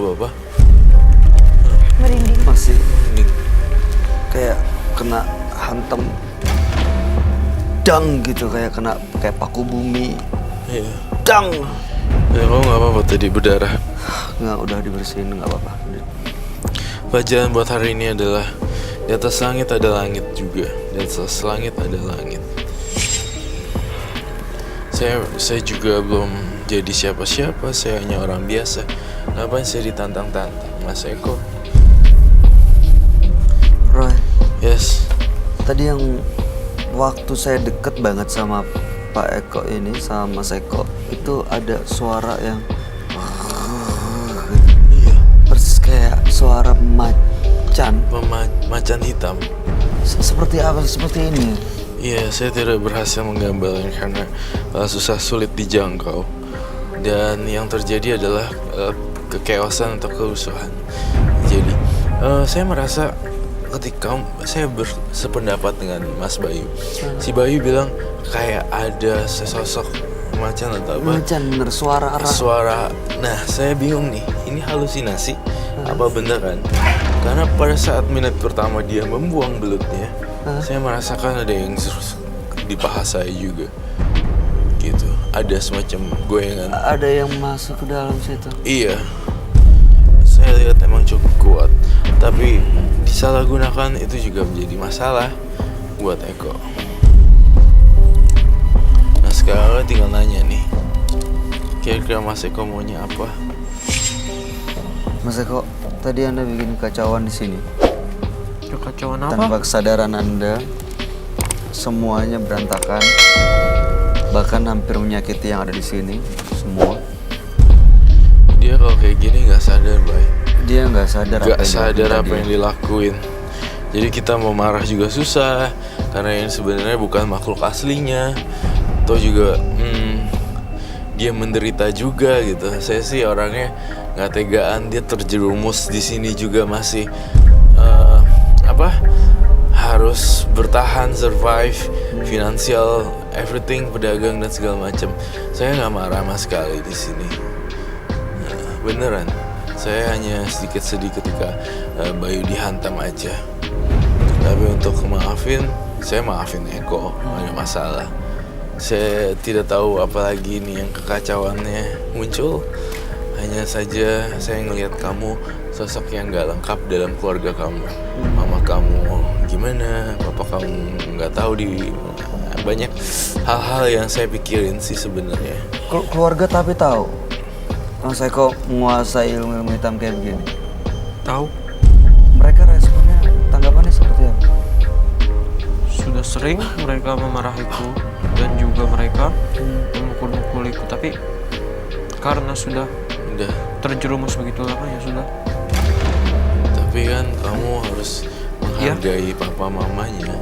nggak apa-apa? Merinding. Masih Ini kayak kena hantam dang gitu, kayak kena kayak paku bumi. iya. Dang. Ya kamu nggak apa-apa tadi berdarah. Nggak, udah dibersihin, nggak apa-apa. Pelajaran buat hari ini adalah di atas langit ada langit juga, di atas langit ada langit. Saya juga belum jadi siapa-siapa, saya hanya orang biasa. Ngapain saya ditantang-tantang, Mas Eko? Roy, Yes. tadi yang waktu saya deket banget sama Pak Eko ini, sama Mas Eko, itu ada suara yang Iya. persis kayak suara macan. Macan hitam. Seperti apa? Seperti ini. Iya, saya tidak berhasil menggambarnya karena sulit dijangkau. Dan yang terjadi adalah kekeosan atau kerusuhan. Jadi, saya merasa ketika saya bersependapat dengan Mas Bayu. Si Bayu bilang kayak ada sesosok macan atau apa? Macan bener, suara arah. Suara. Nah, saya bingung nih. Ini halusinasi apa beneran? Karena pada saat menit pertama dia membuang belutnya, saya merasakan ada yang di paha saya juga. Gitu. Ada semacam goyangan. Ada yang masuk ke dalam situ. Iya. Saya lihat emang cukup kuat. Tapi disalahgunakan itu juga menjadi masalah buat Eko. Nah, sekarang tinggal nanya nih. Kira-kira Mas Eko maunya apa? Mas Eko, tadi Anda bikin kacauan di sini. Kekacauan apa? Tanpa kesadaran Anda, semuanya berantakan. Bahkan hampir menyakiti yang ada di sini, semua. Dia kalau kayak gini nggak sadar, Bay. Dia nggak sadar Nggak apa yang sadar dilakukan apa tadi. yang dilakuin. Jadi kita mau marah juga susah, karena ini sebenarnya bukan makhluk aslinya. Atau juga dia menderita juga gitu. Saya sih orangnya nggak tegaan, dia terjerumus di sini juga masih harus bertahan, survive, finansial, everything, pedagang dan segala macam. Saya nggak marah sama sekali di sini. Beneran, saya hanya sedikit ketika Bayu dihantam aja. Tapi untuk maafin, saya maafin Eko, nggak ada masalah. Saya tidak tahu apalagi ini yang kekacauannya muncul. Hanya saja saya ngelihat kamu sosok yang nggak lengkap dalam keluarga kamu. Mama kamu gimana, papa kamu nggak tahu di banyak hal-hal yang saya pikirin sih sebenarnya. Keluarga tapi tahu Mas Eko menguasai ilmu hitam kayak begini. Tahu? Mereka responnya, tanggapannya seperti apa? Sudah sering mereka memarahiku dan juga mereka memukul-mukuliku, tapi karena sudah Udah, terjerumus begitu lama ya sudah. tapi kan kamu harus menghargai papa mamanya.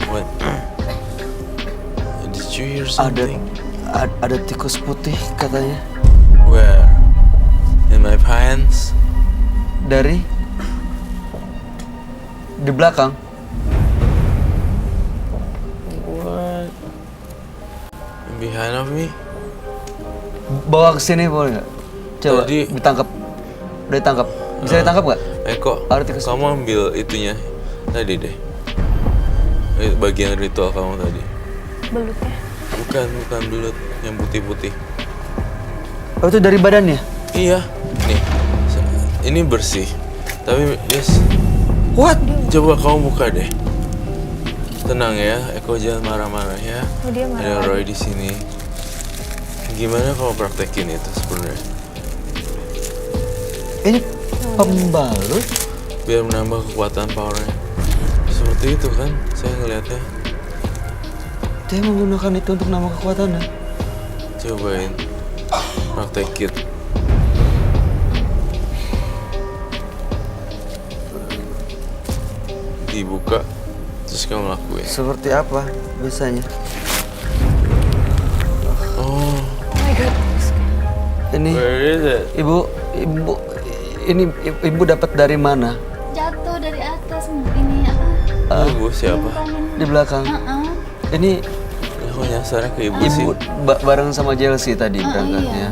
What? Did you hear something? Ada tikus putih katanya. Where? In my pants? Dari di belakang. What? Behind of me? Bawa ke sini boleh nggak? Coba Tadi- ditangkap. Udah ditangkap. Bisa ditangkap nggak? Eko, Ada tikus. kamu ambil itunya tadi deh. Bagian ritual kamu tadi. Belutnya. Bukan belut, yang putih-putih. Oh, itu dari badannya? Iya, nih. Ini bersih. Tapi, yes. What? Coba kamu buka deh. Tenang ya, Eko jangan marah-marah ya. Oh, dia marah Ada lagi. Roy di sini. Gimana kalau praktekin itu sebenarnya? Ini pembalut? Biar menambah kekuatan powernya. Seperti itu kan, saya ngelihatnya. Dia menggunakan itu untuk nambah kekuatannya. Cobain, praktekin. Dibuka, terus kamu lakuin. Seperti apa biasanya? Oh, Oh my god. Ini where is it? ibu dapat dari mana? Jatuh dari atas ini apa? Ibu siapa? Di belakang. Ini Aku nyasarnya ke ibu sih. ibu bareng sama Chelsea tadi berangkatnya. Iya.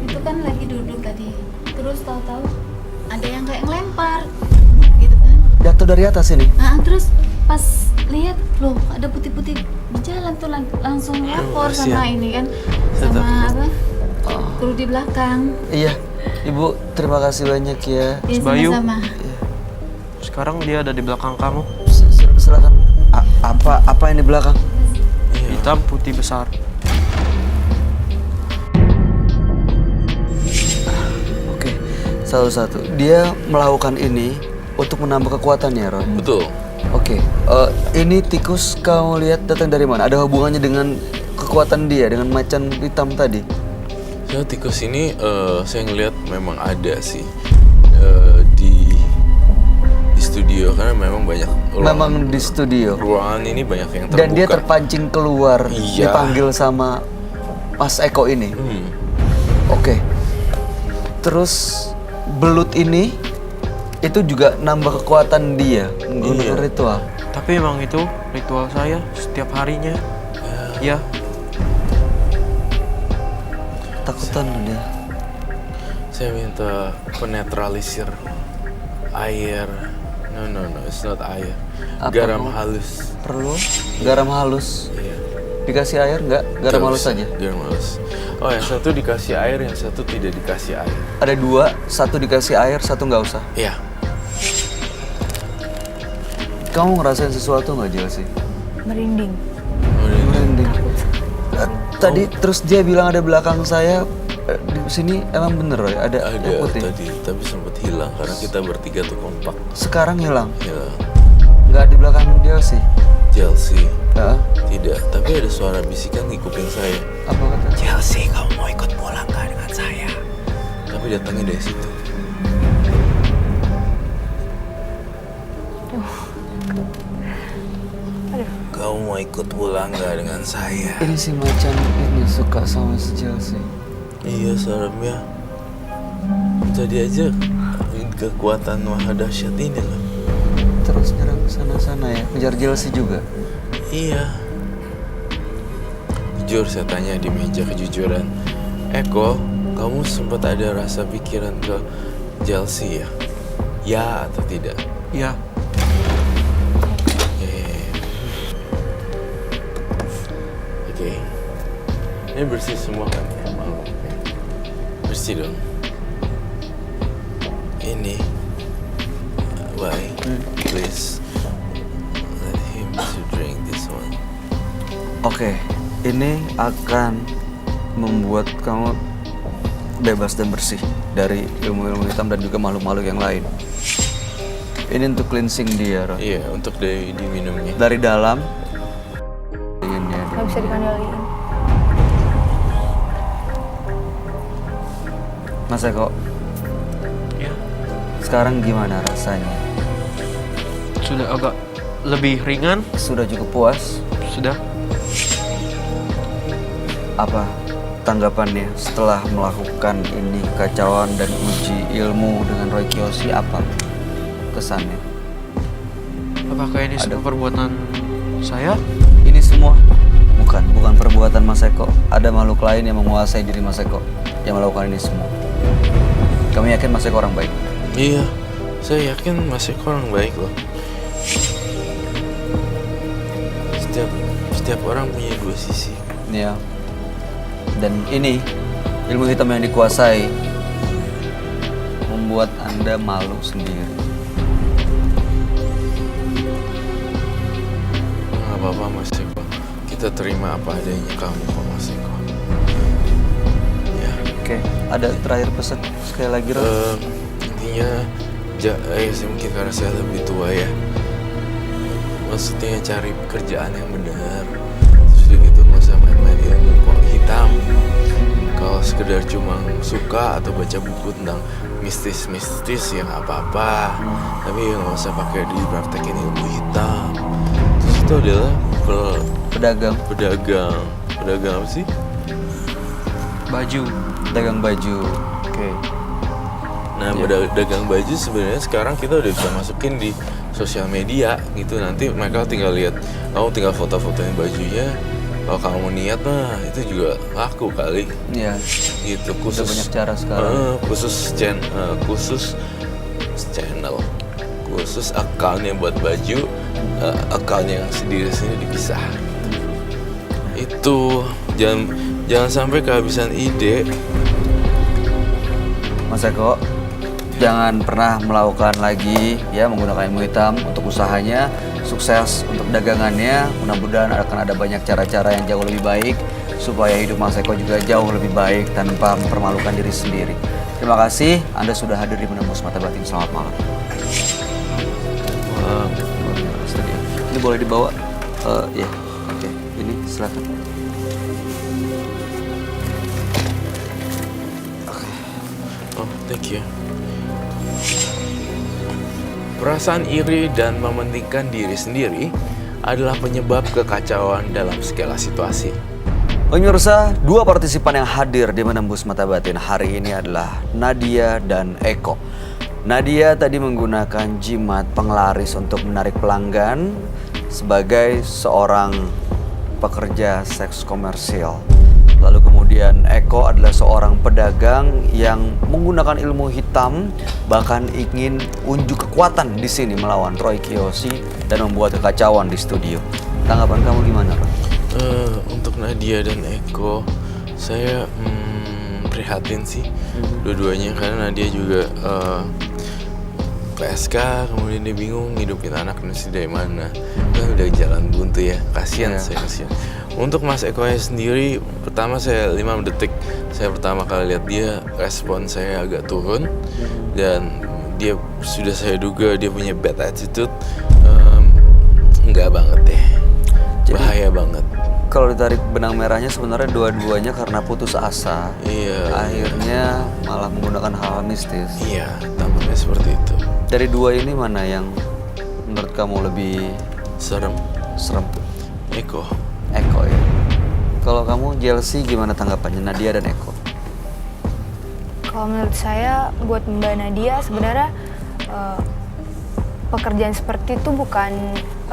Itu kan lagi duduk tadi. Terus tahu-tahu ada yang kayak ngelempar gitu kan. Jatuh dari atas ini. Terus pas lihat loh ada putih-putih di jalan tuh langsung lapor sama kasihan. ini kan Saya sama takut. apa kru di belakang. Iya, Ibu terima kasih banyak ya. Ya, Bayu. sama-sama. Sekarang dia ada di belakang kamu. Silakan. Apa yang di belakang? Iya. Hitam putih besar. Oke, satu-satu. Dia melakukan ini untuk menambah kekuatannya, Ron. Betul. Oke, ini tikus kamu lihat datang dari mana? Ada hubungannya dengan kekuatan dia, dengan macan hitam tadi? Ya tikus ini saya ngelihat memang ada sih di studio karena memang banyak Memang di studio. ruangan ini banyak yang terbuka. Dan dia terpancing keluar, Iya. dipanggil sama Mas Eko ini. Oke. Terus belut ini itu juga nambah kekuatan dia menggunakan Iya. ritual. Tapi emang itu ritual saya setiap harinya. Ya, Takutan dia. Saya minta penetralisir air. No, it's not air. Apa? Garam halus. Perlu garam halus. Iya. Dikasih air nggak? Garam Nggak halus usah, saja. Garam halus. Oh, yang satu dikasih air, yang satu tidak dikasih air. Ada dua, satu dikasih air, satu nggak usah. Iya. Kamu ngerasain sesuatu nggak Chelsea? Merinding. Merinding. Takut. Tadi terus dia bilang ada belakang saya. Di sini emang bener Roy, ada yang Ada putih. tadi, tapi sempat hilang karena kita bertiga tuh kompak. Sekarang hilang. Hilang. Nggak di belakang Chelsea. Chelsea. Ya. Tidak, tapi ada suara bisikan di kuping saya. Apa kata? Chelsea, kamu mau ikut pulang gak dengan saya? Tapi datangnya dari situ. Kamu mau ikut pulang gak dengan saya? Ini si macan ini suka sama si Chelsea. Iya, seremnya. Tadi aja kekuatan maha dahsyat ini loh. Terus nyerang sana-sana ya, kejar Chelsea juga. Iya. Jujur saya tanya di meja kejujuran. Eko, kamu sempat ada rasa pikiran ke Chelsea ya? Ya atau tidak? ya. Oke. Ini bersih semua kan ya, malu. Bersih dong. Ini. Why? Please. Let him to drink this one. Oke, ini akan membuat kamu bebas dan bersih dari ilmu-ilmu hitam dan juga makhluk-makhluk yang lain. Ini untuk cleansing dia, Roy. Iya, untuk diminumnya. Dari dalam. Ingin dia. Nggak bisa dikandalin. Mas Eko, Ya, sekarang gimana rasanya? sudah agak lebih ringan, Sudah cukup puas? sudah. Apa tanggapannya setelah melakukan ini kacauan dan uji ilmu dengan Roy Kiyoshi? Apa kesannya? Apakah ini semua perbuatan saya? Ini semua bukan perbuatan Mas Eko. Ada makhluk lain yang menguasai diri Mas Eko yang melakukan ini semua. Kami yakin Mas Eko orang baik. Iya, saya yakin Mas Eko orang baik loh. Setiap orang punya dua sisi. Ya. Dan ini ilmu hitam yang dikuasai membuat Anda malu sendiri. Nggak apa-apa Mas Eko. Kita terima apa adanya kamu kok Mas Eko. Ya. Oke, ada terakhir pesan sekali lagi Roy. Intinya mungkin karena saya lebih tua ya. Maksudnya cari pekerjaan yang benar. Terus gitu nggak usah main-main ilmu kok hitam. Kalau sekedar cuma suka atau baca buku tentang mistis-mistis ya nggak apa-apa. Tapi nggak usah pakai dipraktekin ilmu hitam. Terus itu adalah Pedagang pedagang apa sih? Baju. baju. Oke. Nah, pedagang baju sebenarnya sekarang kita udah bisa masukin di sosial media gitu. Nanti mereka tinggal lihat, kamu tinggal foto-fotoin bajunya, Kalau kamu niat mah itu juga laku kali. Iya. Gitu Udah khusus. banyak cara sekarang. Khusus channel, khusus account yang buat baju, account yang sendiri dipisah. Itu jangan sampai kehabisan ide. Mas Eko, jangan pernah melakukan lagi ya menggunakan ilmu hitam untuk usahanya. Sukses untuk dagangannya. Mudah-mudahan akan ada banyak cara-cara yang jauh lebih baik supaya hidup Mas Eko juga jauh lebih baik tanpa mempermalukan diri sendiri. Terima kasih Anda sudah hadir di Menembus Mata Batin. Selamat malam. Ini boleh dibawa? Ya, oke. Ini silakan. Oh, thank you. Perasaan iri dan mementingkan diri sendiri adalah penyebab kekacauan dalam segala situasi. Pemirsa, dua partisipan yang hadir di Menembus Mata Batin hari ini adalah Nadia dan Eko. Nadia tadi menggunakan jimat penglaris untuk menarik pelanggan sebagai seorang pekerja seks komersial. Lalu kemudian Eko adalah seorang pedagang yang menggunakan ilmu hitam, bahkan ingin unjuk kekuatan di sini melawan Roy Kiyoshi dan membuat kekacauan di studio. Tanggapan kamu gimana, Pak? Untuk Nadia dan Eko, saya prihatin sih dua-duanya, karena Nadia juga PSK, kemudian dia bingung ngidupin anak dari mana. Kan udah jalan buntu ya, kasihan saya, kasihan. Untuk Mas Eko sendiri, pertama saya 5 detik saya pertama kali lihat dia, respon saya agak turun dan dia sudah saya duga dia punya bad attitude. Enggak banget deh, bahaya banget. Kalau ditarik benang merahnya sebenarnya dua-duanya karena putus asa. Iya. Akhirnya malah menggunakan hal mistis. Iya, tampaknya seperti itu. Dari dua ini mana yang menurut kamu lebih Serem. Eko. Eko ya. Kalau kamu Chelsea gimana tanggapannya Nadia dan Eko? Kalau menurut saya buat Mbak Nadia sebenarnya pekerjaan seperti itu bukan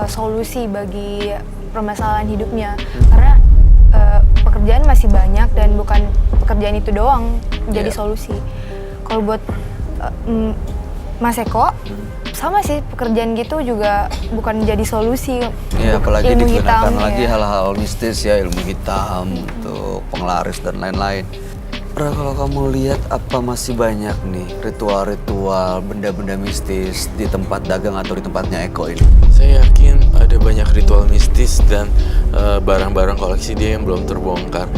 solusi bagi permasalahan hidupnya, karena pekerjaan masih banyak dan bukan pekerjaan itu doang jadi solusi. Kalau buat Mas Eko sama sih, pekerjaan gitu juga bukan jadi solusi. Ya, apalagi ilmu digunakan hitam, lagi ya. hal-hal mistis ya, ilmu hitam untuk penglaris dan lain-lain. Ra, kalau kamu lihat apa masih banyak nih ritual-ritual, benda-benda mistis di tempat dagang atau di tempatnya Eko ini? Saya yakin ada banyak ritual mistis dan barang-barang koleksi dia yang belum terbongkar.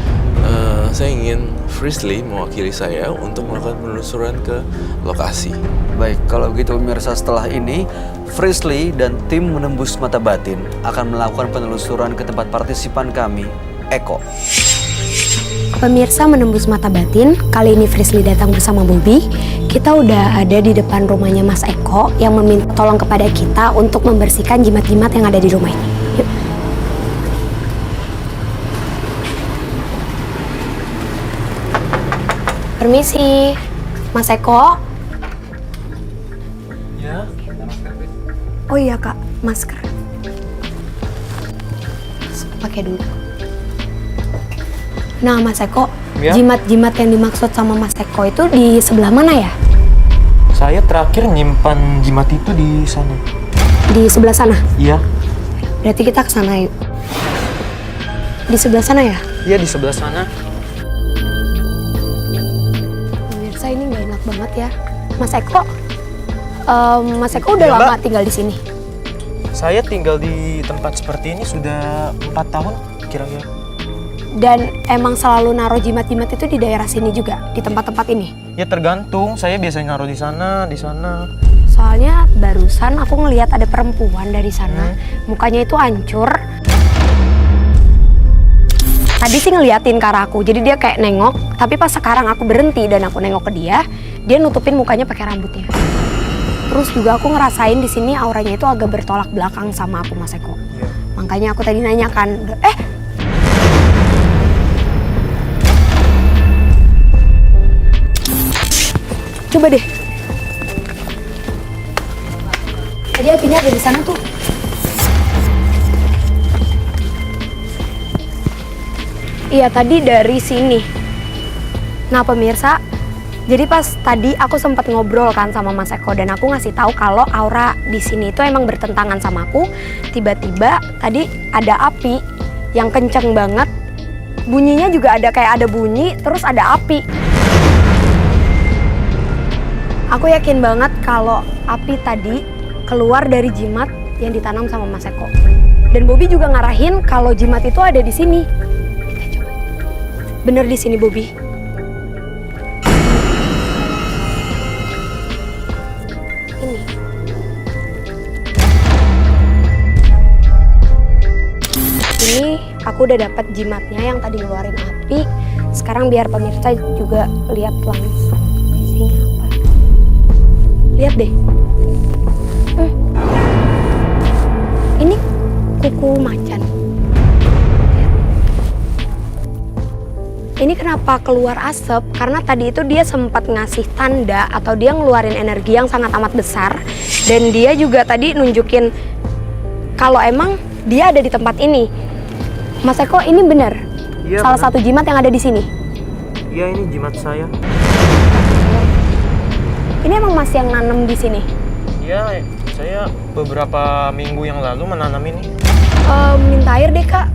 Saya ingin Frisley mewakili saya untuk melakukan penelusuran ke lokasi. Baik, kalau begitu pemirsa, setelah ini Frisley dan tim Menembus Mata Batin akan melakukan penelusuran ke tempat partisipan kami, Eko. Pemirsa Menembus Mata Batin, kali ini Frisley datang bersama Bobby. Kita udah ada di depan rumahnya Mas Eko yang meminta tolong kepada kita untuk membersihkan jimat-jimat yang ada di rumah ini. Yuk. Permisi, Mas Eko. Ya. Oh iya Kak, masker. Pakai dulu. Nah Mas Eko, Ya? jimat-jimat yang dimaksud sama Mas Eko itu di sebelah mana ya? Saya terakhir nyimpan jimat itu di sana. Di sebelah sana? Iya. Berarti kita ke sana yuk. Di sebelah sana ya? Iya, di sebelah sana. Pemirsa, ini nggak enak banget ya. Mas Eko, Mas Eko udah Ya, lama Mbak. tinggal di sini? Saya tinggal di tempat seperti ini sudah 4 tahun kira-kira. Dan emang selalu naruh jimat-jimat itu di daerah sini juga, di tempat-tempat ini? Ya tergantung, saya biasanya naruh di sana, di sana. Soalnya barusan aku ngelihat ada perempuan dari sana, mukanya itu hancur. Tadi sih ngeliatin ke arah aku, jadi dia kayak nengok, tapi pas sekarang aku berhenti dan aku nengok ke dia nutupin mukanya pakai rambutnya. Terus juga aku ngerasain di sini auranya itu agak bertolak belakang sama aku, Mas Eko. Iya. Makanya aku tadi nanyakan, coba deh. Tadi apinya ada di sana tuh. Iya, tadi dari sini. Nah, pemirsa, jadi pas tadi aku sempat ngobrol kan sama Mas Eko dan aku ngasih tahu kalau aura di sini itu emang bertentangan sama aku. Tiba-tiba tadi ada api yang kenceng banget. Bunyinya juga ada kayak ada bunyi, terus ada api. Aku yakin banget kalau api tadi keluar dari jimat yang ditanam sama Mas Eko. Dan Bobby juga ngarahin kalau jimat itu ada di sini. Kita coba. Bener di sini, Bobby. Ini aku udah dapat jimatnya yang tadi ngeluarin api. Sekarang biar pemirsa juga lihat langsung isinya apa. Lihat deh. Ini kuku macan. Ini kenapa keluar asap? Karena tadi itu dia sempat ngasih tanda atau dia ngeluarin energi yang sangat amat besar. Dan dia juga tadi nunjukin kalau emang dia ada di tempat ini. Mas Eko, ini benar? Iya, salah benar. satu jimat yang ada di sini? Iya, ini jimat saya. Ini emang Mas yang nanam di sini? Iya, saya beberapa minggu yang lalu menanam ini. Minta air deh, Kak.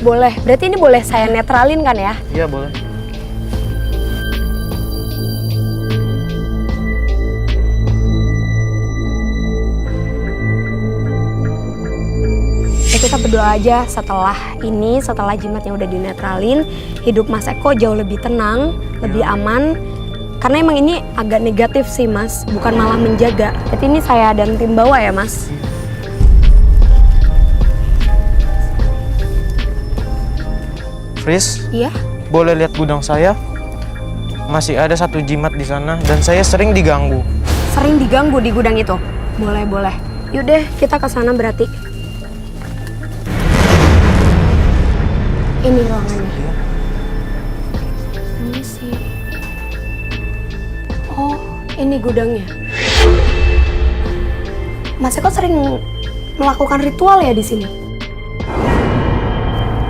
Boleh. Berarti ini boleh saya netralin kan ya? Iya, boleh. Ya, kita berdoa aja setelah ini, setelah jimatnya udah dinetralin, hidup Mas Eko jauh lebih tenang, lebih aman. Karena emang ini agak negatif sih, Mas, bukan malah menjaga. Jadi ini saya dan tim bawa ya, Mas. Fris, Iya? boleh lihat gudang saya? Masih ada satu jimat di sana dan saya sering diganggu. Sering diganggu di gudang itu? Boleh, boleh. Yaudah, kita ke sana berarti. Ini ruangannya. Ini sih. Oh, ini gudangnya. Mas Eko sering melakukan ritual ya di sini?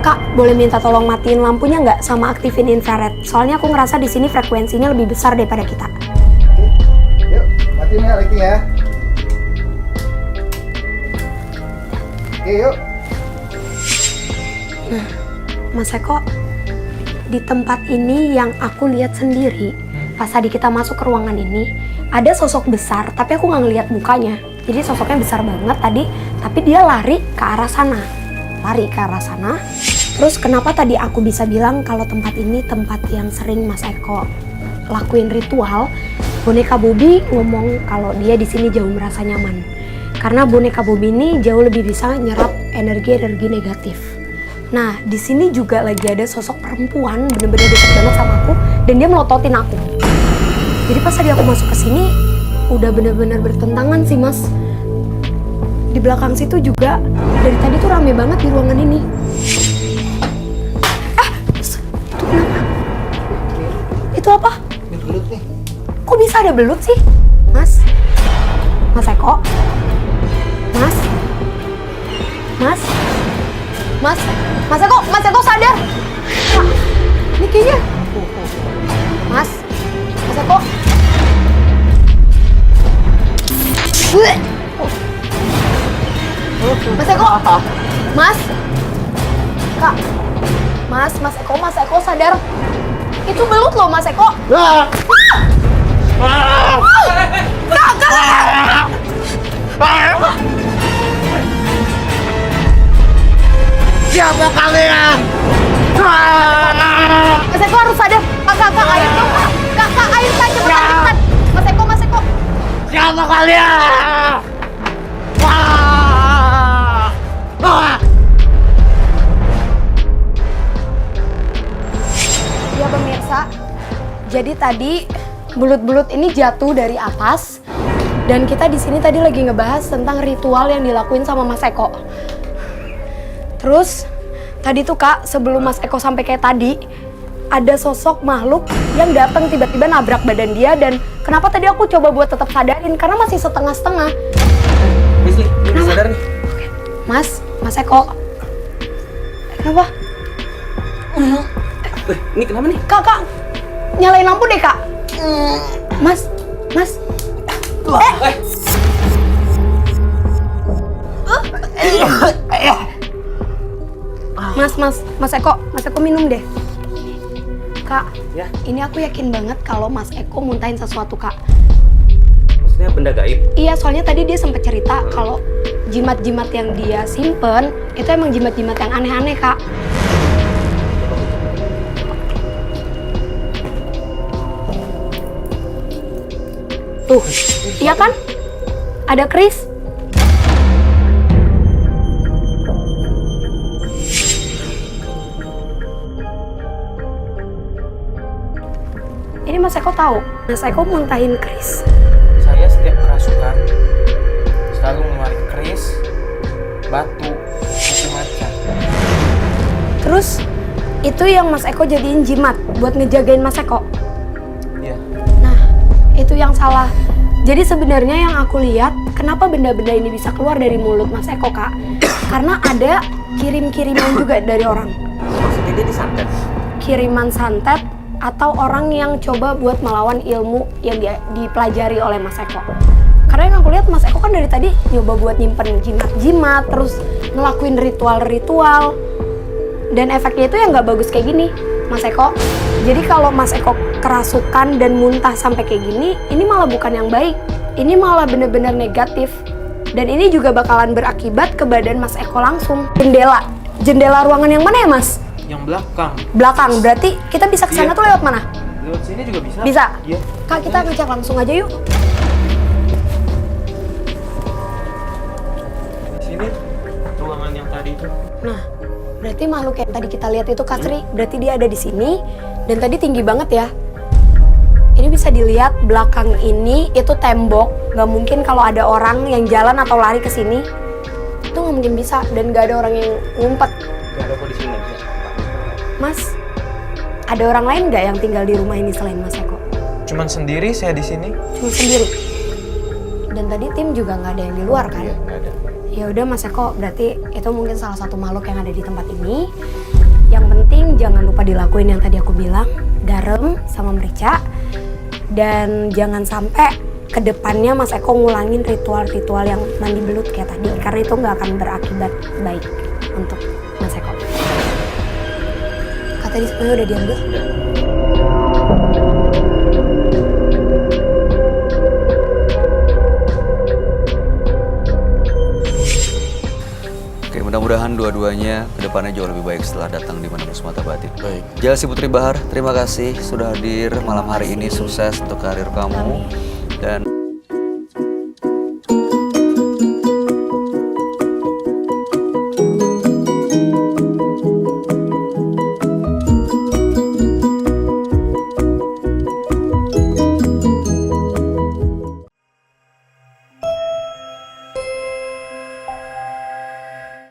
Kak, boleh minta tolong matiin lampunya nggak sama aktifin infrared? Soalnya aku ngerasa di sini frekuensinya lebih besar daripada kita. Yuk, matiin ya lighting ya. Oke, yuk. Nah, Mas Eko, di tempat ini yang aku lihat sendiri, pas tadi kita masuk ke ruangan ini, ada sosok besar, tapi aku nggak ngelihat mukanya. Jadi sosoknya besar banget tadi, tapi dia lari ke arah sana. Lari ke arah sana. Terus kenapa tadi aku bisa bilang kalau tempat ini tempat yang sering Mas Eko lakuin ritual? Boneka Bobby ngomong kalau dia di sini jauh merasa nyaman. Karena boneka Bobby ini jauh lebih bisa nyerap energi-energi negatif. Nah, di sini juga lagi ada sosok perempuan bener-bener dekat banget sama aku dan dia melototin aku. Jadi pas tadi aku masuk ke sini udah bener-bener bertentangan sih, Mas. Di belakang situ juga dari tadi tuh rame banget di ruangan ini. Itu apa? Ini belut nih. Kok bisa ada belut sih? Mas? Mas Eko? Mas? Mas? Mas? Mas Eko? Mas Eko sadar? Kak, ini kayaknya. Mas? Mas Eko? Mas Eko? Mas? Kak? Mas Eko sadar? Itu belut loh, Mas Eko. Siapa kalian? Mas Eko harus sadar. Kak, air dong, Kak. Kak, air Kak, cepetan. Mas Eko. Siapa kalian? Ya pemirsa, jadi tadi belut-belut ini jatuh dari atas dan kita di sini tadi lagi ngebahas tentang ritual yang dilakuin sama Mas Eko. Terus tadi tuh Kak, sebelum Mas Eko sampai kayak tadi, ada sosok makhluk yang datang tiba-tiba nabrak badan dia dan kenapa tadi aku coba buat tetap sadarin karena masih setengah-setengah. Bisli, udah sadar nih. Mas Eko. Kenapa? Ini kenapa nih? Kak, nyalain lampu deh kak. Mas. Mas Eko minum deh. Kak, Ya. ini aku yakin banget kalau Mas Eko muntahin sesuatu kak. Maksudnya benda gaib? Iya, soalnya tadi dia sempat cerita kalau jimat-jimat yang dia simpen itu emang jimat-jimat yang aneh-aneh kak. Tuh, iya kan? Ada keris. Ini Mas Eko tahu, Mas Eko muntahin keris. Saya setiap kerasukan selalu mengeluarkan keris, batu, macam-macam. Terus itu yang Mas Eko jadiin jimat buat ngejagain Mas Eko. Iya. Nah, itu yang salah. Jadi sebenarnya yang aku lihat, kenapa benda-benda ini bisa keluar dari mulut Mas Eko, Kak? Karena ada kirim-kiriman juga dari orang. Maksudnya dia disantet? Kiriman santet atau orang yang coba buat melawan ilmu yang dipelajari oleh Mas Eko. Karena yang aku lihat Mas Eko kan dari tadi nyoba buat nyimpen jimat-jimat, terus ngelakuin ritual-ritual. Dan efeknya itu yang nggak bagus kayak gini, Mas Eko. Jadi kalau Mas Eko kerasukan dan muntah sampai kayak gini, ini malah bukan yang baik. Ini malah bener-bener negatif. Dan ini juga bakalan berakibat ke badan Mas Eko langsung. Jendela ruangan yang mana ya, Mas? Yang belakang. Belakang, berarti kita bisa ke sana Iya. tuh lewat mana? Lewat sini juga bisa. Bisa? Iya. Kak, kita ngecek langsung aja yuk. Di sini ruangan yang tadi itu. Nah, berarti makhluk yang tadi kita lihat itu Kak Sri, berarti dia ada di sini dan tadi tinggi banget ya. Ini bisa dilihat belakang ini itu tembok, nggak mungkin kalau ada orang yang jalan atau lari ke sini itu nggak mungkin bisa dan nggak ada orang yang ngumpet. Gak ada kok di sini. Mas, ada orang lain nggak yang tinggal di rumah ini selain Mas Eko? Cuman sendiri saya di sini. Cuma sendiri. Dan tadi tim juga nggak ada yang di luar kan? Iya, nggak ada. Ya udah Mas Eko, berarti itu mungkin salah satu makhluk yang ada di tempat ini. Yang penting jangan lupa dilakuin yang tadi aku bilang, garam sama merica. Dan jangan sampai ke depannya Mas Eko ngulangin ritual-ritual yang mandi belut kayak tadi, karena itu nggak akan berakibat baik untuk Mas Eko. Kata di semuanya udah diambil? Oke, mudah-mudahan dua-duanya kedepannya jauh lebih baik setelah datang di Menembus Mata Batin. Baik. Jalsi Putri Bahar, terima kasih sudah hadir malam hari ini. Sukses untuk karir kamu. Dan